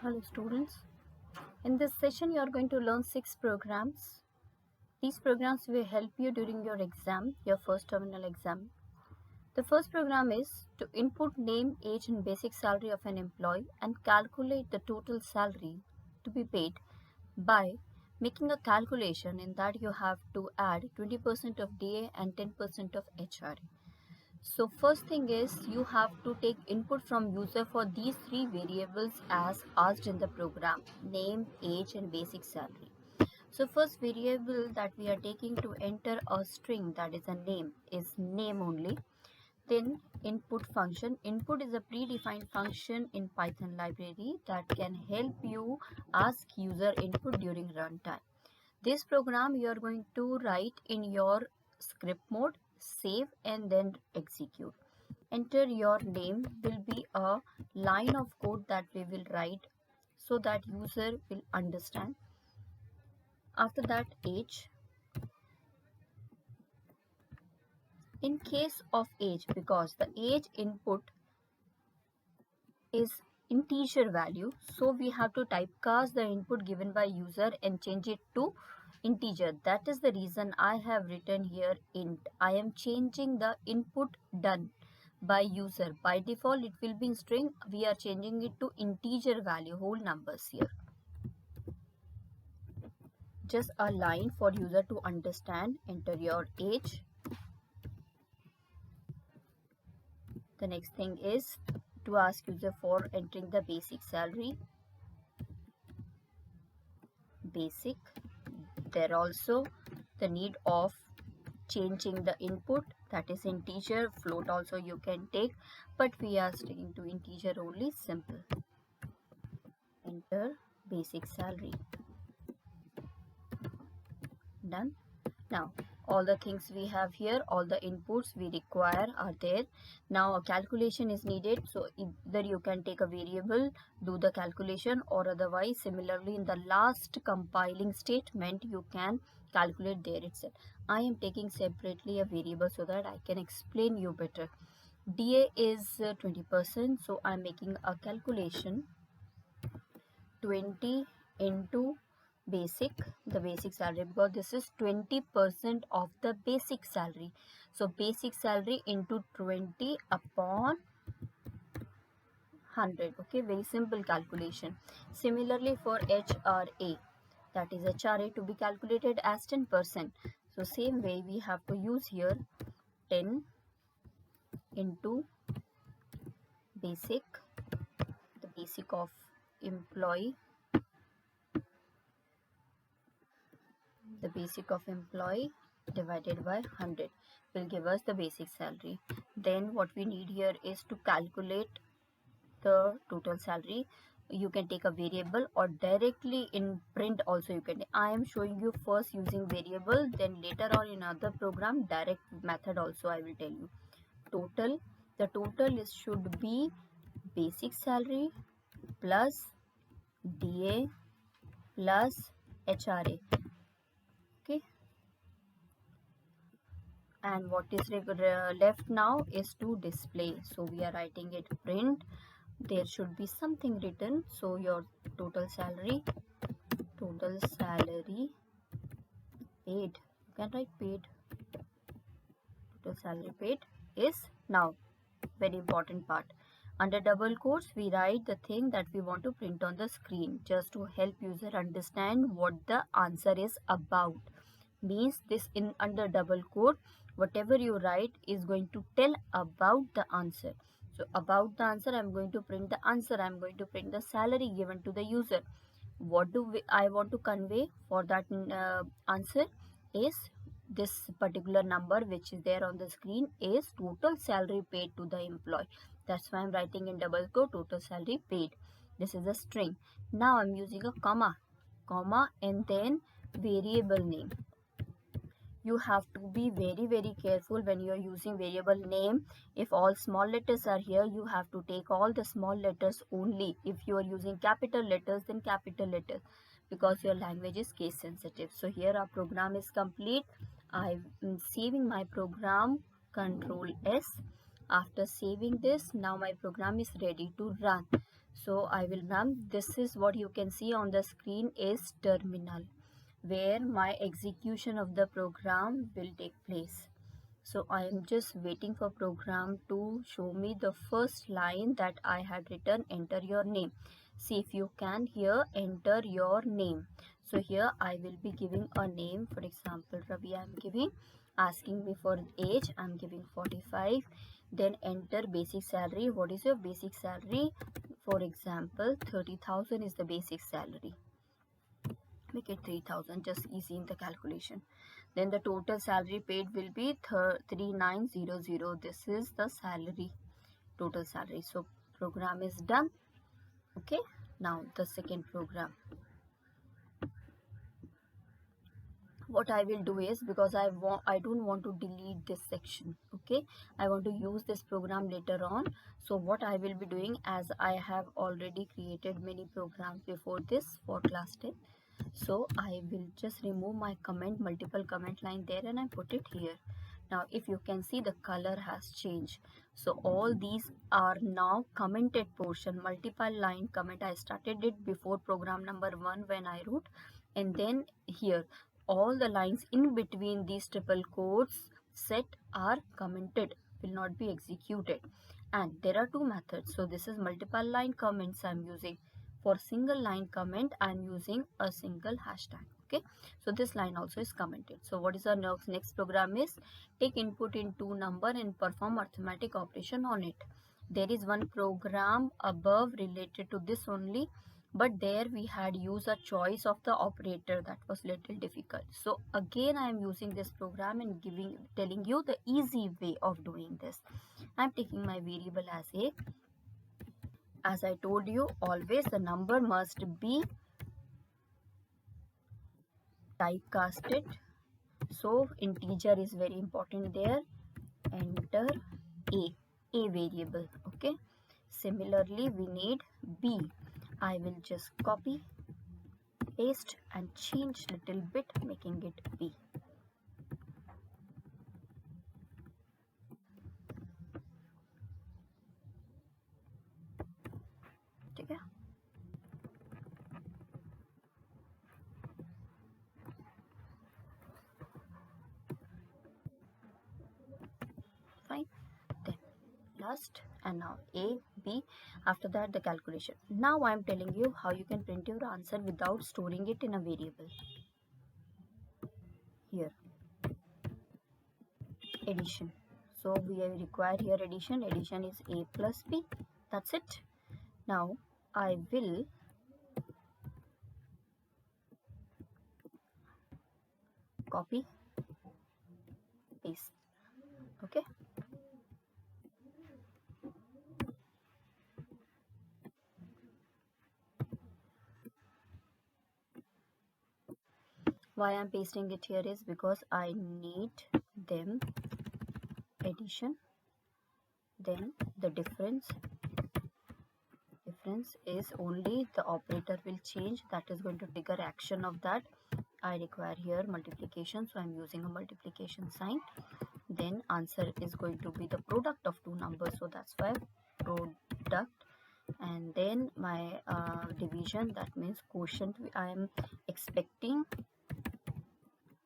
Hello students. In this session you are going to learn 6 programs. These programs will help you during your exam, your first terminal exam. The first program is to input name, age and basic salary of an employee and calculate the total salary to be paid by making a calculation. In that you have to add 20% of DA and 10% of HRA. So first thing is you have to take input from user for these three variables as asked in the program: name, age and basic salary. So first variable that we are taking to enter a string, that is a name, is name only. Then input function. Input is a predefined function in Python library that can help you ask user input during runtime. This program you are going to write in your script mode, save and then execute. Enter your name will be a line of code that we will write so that user will understand. After that, age. In case of age, because the age input is integer value, so we have to typecast the input given by user and change it to integer. That is the reason I have written here int. I am changing the input done by user. By default it will be in string. We are changing it to integer value, whole numbers here. Just a line for user to understand. Enter your age. The next thing is to ask user for entering the basic salary. Basic. There also the need of changing the input, that is integer. Float also you can take, but we are sticking to integer only. Simple. Enter basic salary. Done. Now all the things we have here, all the inputs we require are there. Now a calculation is needed, so either you can take a variable, do the calculation, or otherwise similarly in the last compiling statement you can calculate there itself. I am taking separately a variable so that I can explain you better. DA is 20%, so I am making a calculation 20 into basic, the basic salary, because this is 20% of the basic salary. So basic salary into 20 upon 100. Okay, very simple calculation. Similarly for HRA, that is HRA to be calculated as 10%. So same way we have to use here 10 into basic, the basic of employee, the basic of employee divided by 100 will give us the basic salary. Then what we need here is to calculate the total salary. You can take a variable or directly in print also you can. I am showing you first using variable, then later on in other program direct method also I will tell you. Total, the total is should be basic salary plus DA plus HRA. Okay, and what is left now is to display, so we are writing it print. There should be something written, so your total salary paid, you can write paid. Total salary paid is now very important part. Under double quotes we write the thing that we want to print on the screen, just to help user understand what the answer is about. Means this in under double quote, whatever you write is going to tell about the answer. So about the answer, I'm going to print the answer, I'm going to print the salary given to the user. What do I want to convey for that answer is this particular number which is there on the screen is total salary paid to the employee. That's why I'm writing in double quote total salary paid. This is a string. Now I'm using a comma and then variable name. You have to be very careful when you are using variable name. If all small letters are here, you have to take all the small letters only. If you are using capital letters, then capital letters, because your language is case sensitive. So here our program is complete. I'm saving my program, Control S. After saving this, now my program is ready to run. So I will run. This is what you can see on the screen is terminal, where my execution of the program will take place. So I am just waiting for program to show me the first line that I had written, enter your name. See if you can here enter your name. So here I will be giving a name. For example, Ravi I am giving, asking me for age, I am giving 45. Then enter basic salary. What is your basic salary? For example, 30,000 is the basic salary. Make it 3,000, just easy in the calculation. Then the total salary paid will be 3900. This is the salary, total salary. So program is done. Okay, now the second program. What I will do is, because I don't want to delete this section, okay, I want to use this program later on. So what I will be doing, as I have already created many programs before this for class 10, so I will just remove my comment, multiple comment line there, and I put it here. Now if you can see, the color has changed. So all these are now commented portion, multiple line comment. I started it before program number 1 when I wrote, and then here all the lines in between these triple quotes set are commented, will not be executed. And there are two methods. So this is multiple line comments I'm using. For single line comment I'm using a single hashtag. Okay, so this line also is commented. So what is our next program is, take input into number and perform arithmetic operation on it. There is one program above related to this only, but there we had used a choice of the operator that was little difficult. So again I am using this program and telling you the easy way of doing this. I'm taking my variable as I told you, always the number must be typecasted. So integer is very important there. Enter a variable. Okay, similarly we need b. I will just copy, paste and change little bit, making it b. Okay, fine. Then last, and now a, b. After that the calculation. Now I am telling you how you can print your answer without storing it in a variable. Here, addition. So we require here addition. Addition is a plus b. That's it. Now I will copy, paste. Okay, why I'm pasting it here is because I need them addition, then the difference is only the operator will change, that is going to trigger action of that. I require here multiplication, so I'm using a multiplication sign. Then answer is going to be the product of two numbers, so that's why product. And then my division, that means quotient, I am expecting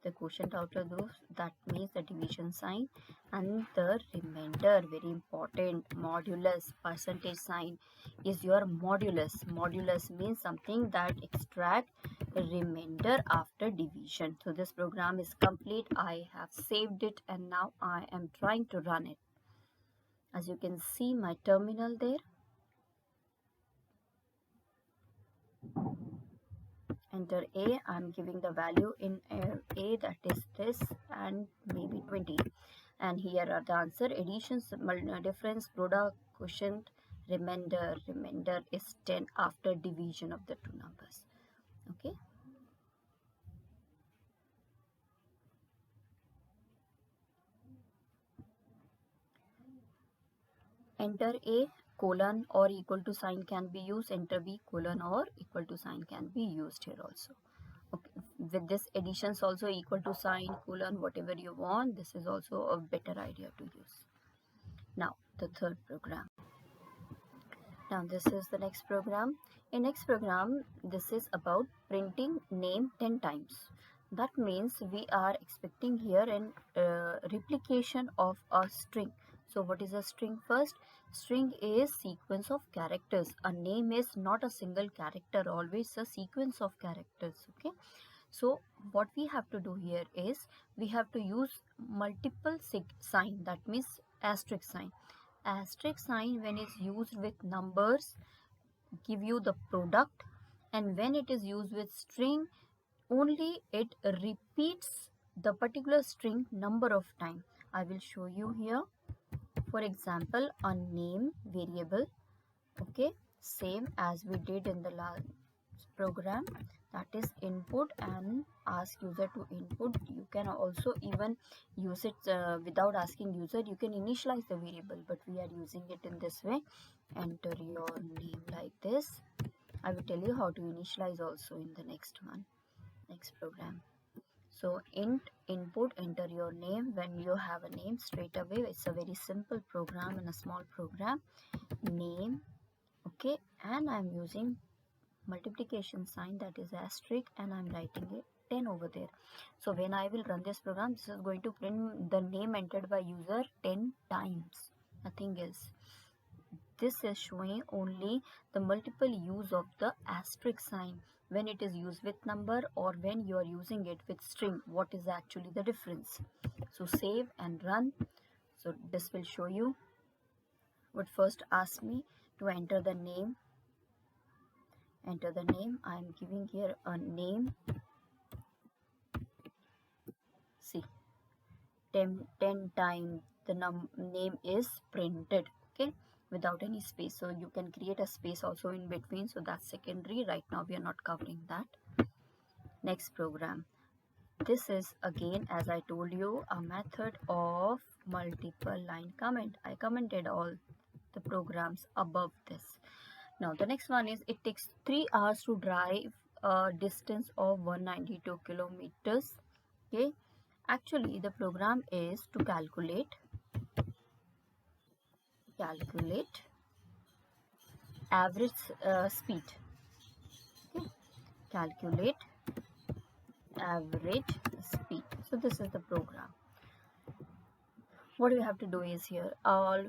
the quotient out of those, that means the division sign. And the remainder, very important, modulus, percentage sign is your modulus. Modulus means something that extract remainder after division. So this program is complete. I have saved it and now I am trying to run it. As you can see my terminal there, enter a. I'm giving the value in a, that is this, and maybe 20. And here are the answer: additions, difference, product, quotient, remainder. Remainder is 10 after division of the two numbers. Okay, enter a, colon or equal to sign can be used. Enter b, colon or equal to sign can be used here also. Okay, with this additions also equal to sign, colon, whatever you want, this is also a better idea to use. Now the third program. Now this is the next program. In next program, this is about printing name 10 times. That means we are expecting here an replication of a string. So what is a string first? String is sequence of characters. A name is not a single character, always a sequence of characters. Okay. So what we have to do here is we have to use multiple sign, that means asterisk sign. Asterisk sign when is used with numbers give you the product, and when it is used with string only it repeats the particular string number of time. I will show you here. For example, a name variable, okay, same as we did in the last program, that is input and ask user to input. You can also even use it without asking user. You can initialize the variable, but we are using it in this way. Enter your name like this. I will tell you how to initialize also in the next program. So int input, enter your name. When you have a name, straight away it's a very simple program and a small program, name, okay, and I'm using multiplication sign, that is asterisk, and I'm writing it 10 over there. So when I will run this program, this is going to print the name entered by user 10 times, nothing else. This is showing only the multiple use of the asterisk sign, when it is used with number or when you are using it with string, what is actually the difference. So save and run. So this will show you. Would first ask me to enter the name. Enter the name. I am giving here a name. See, 10 times the name is printed, okay, without any space. So you can create a space also in between, so that's secondary. Right now we are not covering that. Next program. This is again, as I told you, a method of multiple line comment. I commented all the programs above this. Now the next one is, it takes 3 hours to drive a distance of 192 kilometers. Okay, actually the program is to calculate average speed. Okay, calculate average speed. So this is the program. What we have to do is, here all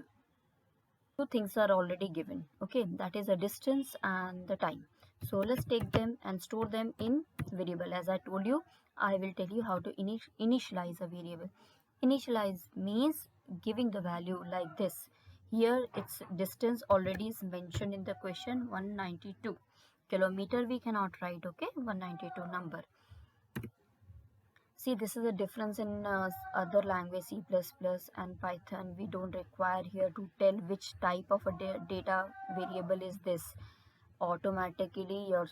two things are already given, okay, that is the distance and the time. So let's take them and store them in variable. As I told you, I will tell you how to initialize a variable. Initialize means giving the value like this. Here its distance already is mentioned in the question, 192 kilometer we cannot write, okay, 192 number. See, this is a difference in other language, C++ and Python. We don't require here to tell which type of a data variable is this. Automatically your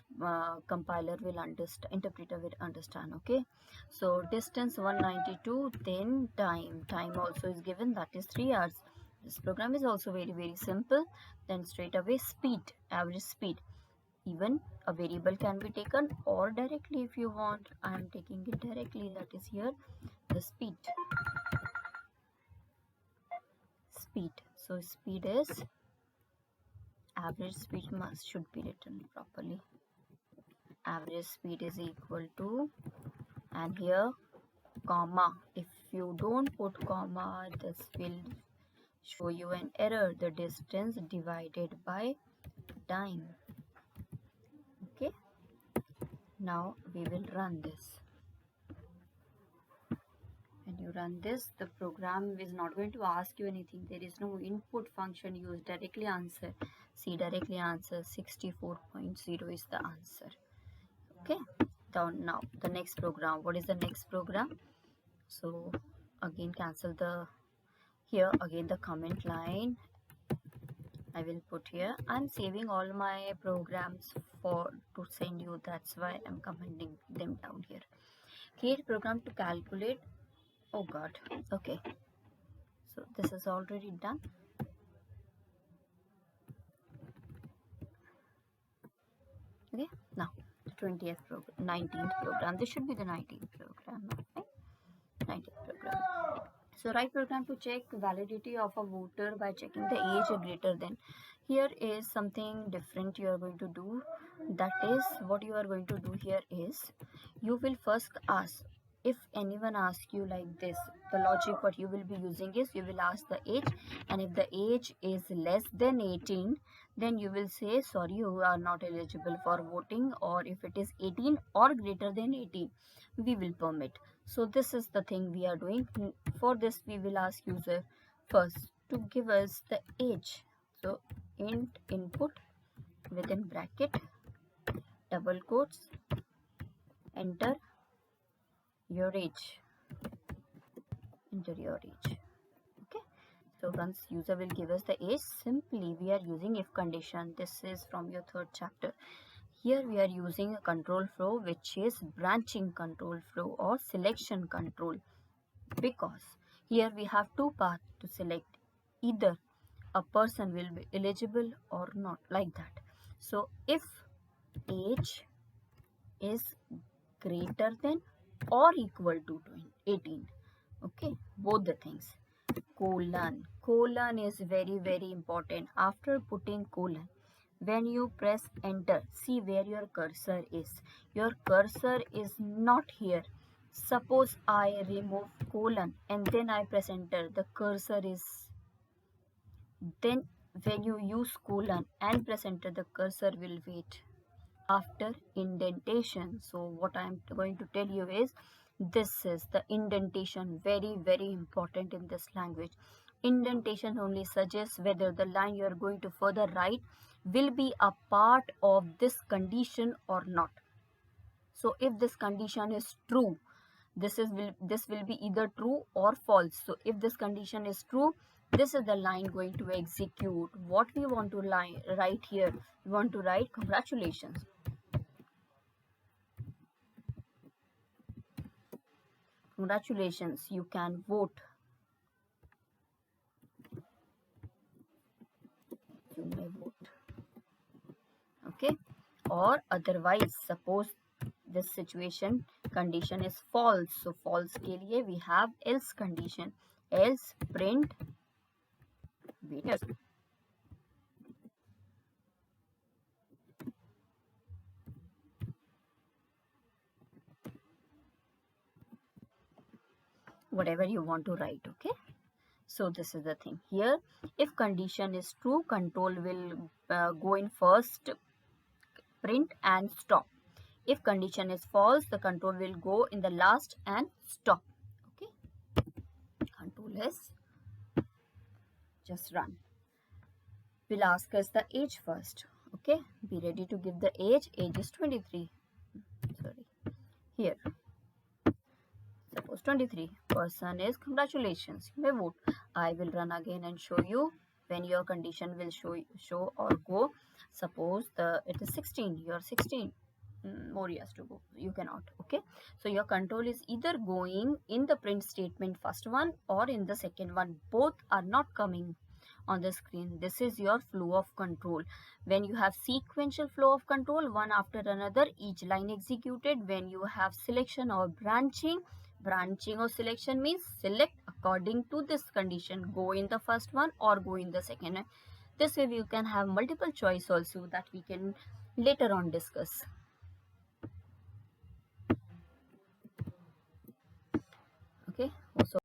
compiler will understand, interpreter will understand, okay. So distance 192, then time also is given, that is 3 hours. This program is also very simple. Then straight away speed, average speed. Even a variable can be taken, or directly if you want, I am taking it directly, that is here the speed. So speed is average speed should be written properly. Average speed is equal to, and here comma. If you don't put comma, this will show you an error, the distance divided by time. Okay, now we will run this. When you run this, the program is not going to ask you anything. There is no input function used. Directly answer. See, directly answer 64.0 is the answer. Okay, now the next program. What is the next program? So again cancel the, here again the comment line I will put here. I'm saving all my programs to send you, that's why I'm commenting them down here. Create program to calculate. Oh god, okay, so this is already done. Okay, now the 20th program, 19th program. This should be the 19th program, okay? 19th program. So write program to check validity of a voter by checking the age greater than. Here is something different you are going to do. That is, what you are going to do here is, you will first ask, if anyone asks you like this, the logic what you will be using is, you will ask the age, and if the age is less than 18, then you will say sorry, you are not eligible for voting, or if it is 18 or greater than 18, we will permit. So this is the thing we are doing. For this we will ask user first to give us the age. So int input within bracket double quotes, enter your age, enter your age. Okay, so once user will give us the age, simply we are using if condition. This is from your third chapter. Here we are using a control flow, which is branching control flow or selection control, because here we have two paths to select. Either a person will be eligible or not, like that. So if age is greater than or equal to 18, okay, both the things. Colon is very important. After putting colon, when you press enter, see where your cursor is. Your cursor is not here. Suppose I remove colon and then I press enter, the cursor is, then when you use colon and press enter, the cursor will wait after indentation. So what I am going to tell you is, this is the indentation, very important in this language. Indentation only suggests whether the line you are going to further write will be a part of this condition or not. So if this condition is true, this will be either true or false. So if this condition is true, this is the line going to execute. What we want to write here, we want to write congratulations. Congratulations, you can vote. You may vote. Okay, or otherwise, suppose this situation condition is false, so false के लिए we have else condition. Else print waiters. Whatever you want to write. Okay, so this is the thing here. If condition is true, control will go in first, print and stop. If condition is false, the control will go in the last and stop. Okay, control is just run. Will ask us the age first. Okay, be ready to give the age. Age is 23. Sorry, here. Suppose 23. Person is congratulations, you may vote. I will run again and show you when your condition will show or go. Suppose it is 16. You are 16. More years to go, you cannot. Okay, so your control is either going in the print statement first one or in the second one. Both are not coming on the screen. This is your flow of control. When you have sequential flow of control, one after another, each line executed. When you have selection or branching or selection means select according to this condition, go in the first one or go in the second one. This way you can have multiple choice also, that we can later on discuss. Okay, so